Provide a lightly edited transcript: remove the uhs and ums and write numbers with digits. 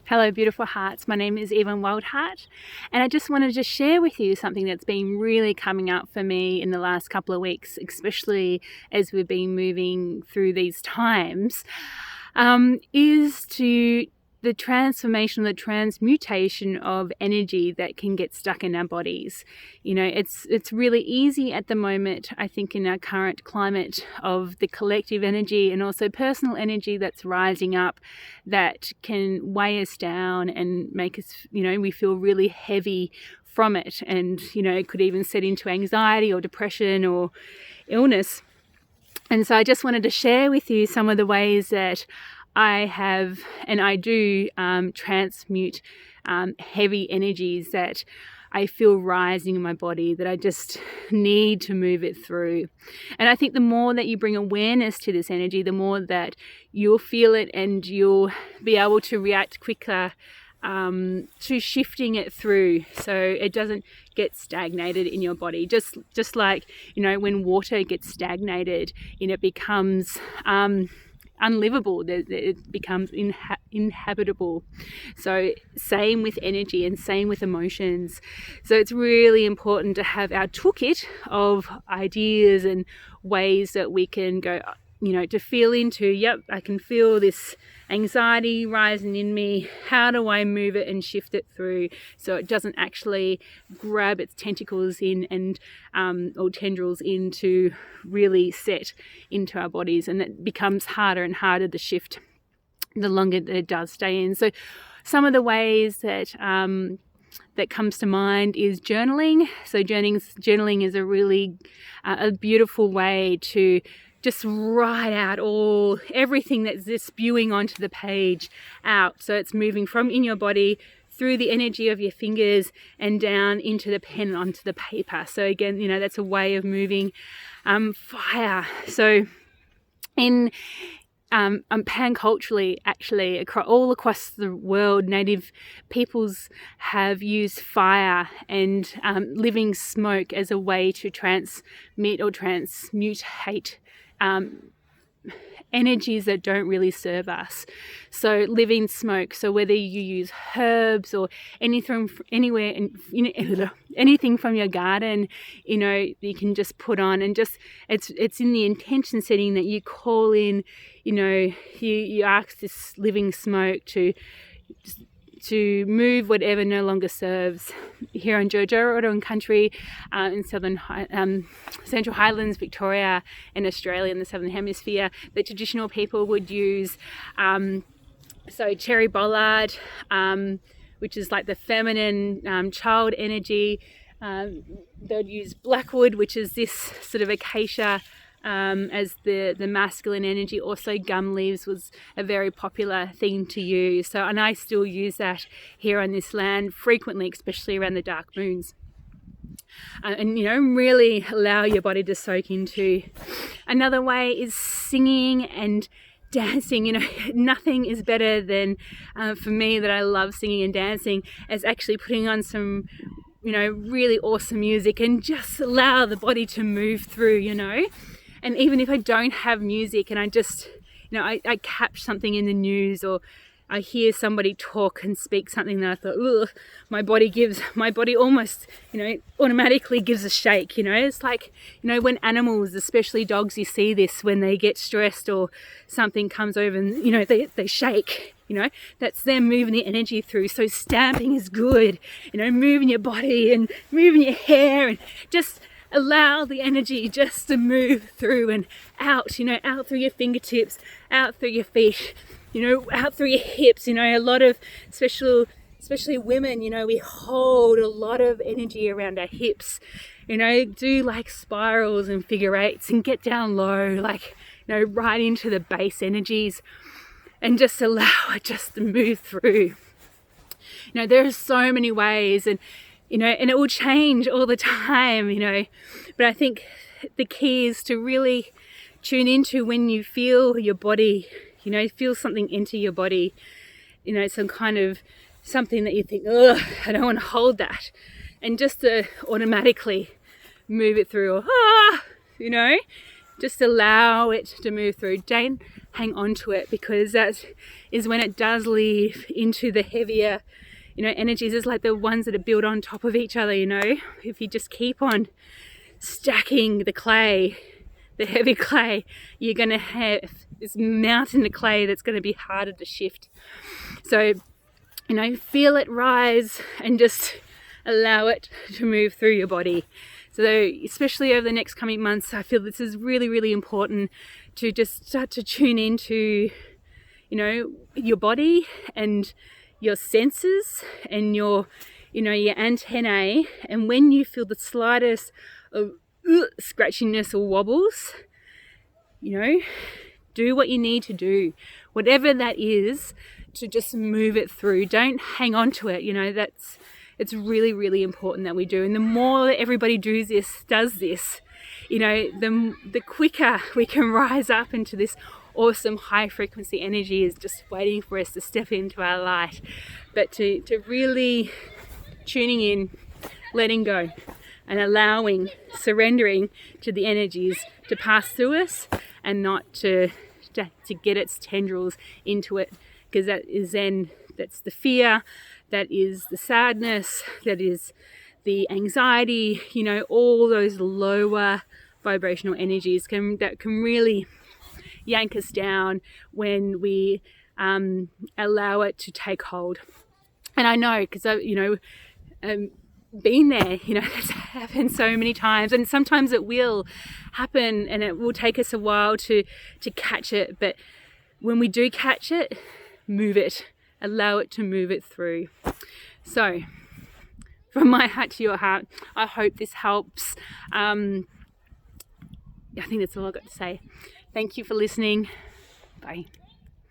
Hello beautiful hearts, my name is Yvonne Wildheart, and I just wanted to share with you something that's been really coming up for me in the last couple of weeks, especially as we've been moving through these times, is to the transformation, the transmutation of energy that can get stuck in our bodies. You know, it's really easy at the moment, I think, in our current climate of the collective energy and also personal energy that's rising up that can weigh us down and make us, we feel really heavy from it. And, it could even set into anxiety or depression or illness. And so I just wanted to share with you some of the ways that I have and I do transmute heavy energies that I feel rising in my body, that I just need to move it through. And I think the more that you bring awareness to this energy, the more that you'll feel it and you'll be able to react quicker to shifting it through so it doesn't get stagnated in your body. Just like, when water gets stagnated, it becomes unlivable, it becomes inhabitable. So same with energy and same with emotions. So it's really important to have our toolkit of ideas and ways that we can go, to feel into, yep, I can feel this anxiety rising in me. How do I move it and shift it through so it doesn't actually grab its tentacles in and or tendrils in to really set into our bodies, and it becomes harder and harder to shift the longer that it does stay in. So some of the ways that that comes to mind is journaling. So journaling is a really a beautiful way to just write out everything that's just spewing onto the page out. So it's moving from in your body through the energy of your fingers and down into the pen onto the paper. So again, that's a way of moving fire. So in pan-culturally, actually, all across the world, native peoples have used fire and living smoke as a way to transmit or transmutate energies that don't really serve us. So living smoke, so whether you use herbs or anything anywhere, anything from your garden, you can just put on, and just it's in the intention setting that you call in, you ask this living smoke to move whatever no longer serves. Here in Djurgurrung country, in Central Highlands, Victoria, and Australia in the Southern Hemisphere, the traditional people would use cherry bollard, which is like the feminine child energy. They'd use blackwood, which is this sort of acacia, as the masculine energy. Also gum leaves was a very popular thing to use. So, and I still use that here on this land frequently, especially around the dark moons. And really allow your body to soak into. Another way is singing and dancing. Nothing is better than, for me, that I love singing and dancing, as actually putting on some really awesome music and just allow the body to move through, And even if I don't have music and I just, I catch something in the news, or I hear somebody talk and speak something that I thought, ugh, my body almost, automatically gives a shake. It's like, when animals, especially dogs, you see this when they get stressed or something comes over and, they shake. That's them moving the energy through. So stamping is good, moving your body and moving your hair and just allow the energy just to move through and out, out through your fingertips, out through your feet, out through your hips. A lot of, especially women, we hold a lot of energy around our hips, do like spirals and figure eights and get down low, like, right into the base energies, and just allow it just to move through. There are so many ways, and and it will change all the time, but I think the key is to really tune into when you feel your body, feel something enter your body, some kind of something that you think, ugh, I don't want to hold that, and just to automatically move it through, or just allow it to move through. Don't hang on to it, because that is when it does leave into the heavier, energies. It's like the ones that are built on top of each other, if you just keep on stacking the clay, the heavy clay, you're going to have this mountain of clay that's going to be harder to shift. So, feel it rise and just allow it to move through your body. So especially over the next coming months, I feel this is really, really important to just start to tune into, your body and your senses and your antennae. And when you feel the slightest of scratchiness or wobbles, do what you need to do, whatever that is, to just move it through. Don't hang on to it. It's really, really important that we do. And the more that everybody does this, the quicker we can rise up into this awesome high frequency energy is just waiting for us to step into our light. But to really tuning in, letting go, and allowing, surrendering to the energies to pass through us, and not to get its tendrils into it, because that's the fear, that is the sadness, that is the anxiety, all those lower vibrational energies that can really yank us down when we allow it to take hold. And I know, because been there, it's happened so many times, and sometimes it will happen and it will take us a while to catch it. But when we do catch it, move it, allow it to move it through. So from my heart to your heart, I hope this helps. I think that's all I've got to say. Thank you for listening. Bye.